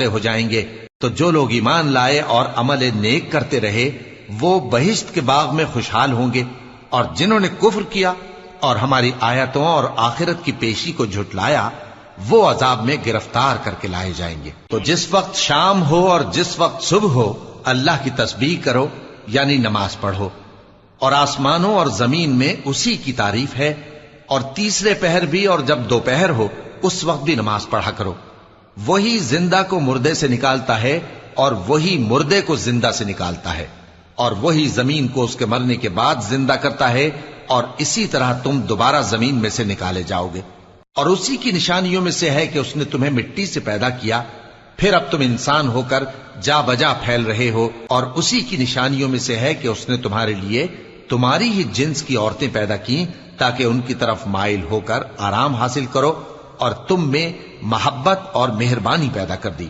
واقع ہو جائیں گے۔ تو جو لوگ ایمان لائے اور عمل نیک کرتے رہے وہ بہشت کے باغ میں خوشحال ہوں گے، اور جنہوں نے کفر کیا اور ہماری آیتوں اور آخرت کی پیشی کو جھٹلایا وہ عذاب میں گرفتار کر کے لائے جائیں گے۔ تو جس وقت شام ہو اور جس وقت صبح ہو اللہ کی تسبیح کرو، یعنی نماز پڑھو، اور آسمانوں اور زمین میں اسی کی تعریف ہے، اور تیسرے پہر بھی اور جب دوپہر ہو اس وقت بھی نماز پڑھا کرو۔ وہی زندہ کو مردے سے نکالتا ہے اور وہی مردے کو زندہ سے نکالتا ہے، اور وہی زمین کو اس کے مرنے کے بعد زندہ کرتا ہے، اور اسی طرح تم دوبارہ زمین میں سے نکالے جاؤ گے۔ اور اسی کی نشانیوں میں سے ہے کہ اس نے تمہیں مٹی سے پیدا کیا، پھر اب تم انسان ہو کر جا بجا پھیل رہے ہو، اور اسی کی نشانیوں میں سے ہے کہ اس نے تمہارے لیے تمہاری ہی جنس کی عورتیں پیدا کی تاکہ ان کی طرف مائل ہو کر آرام حاصل کرو، اور تم میں محبت اور مہربانی پیدا کر دی۔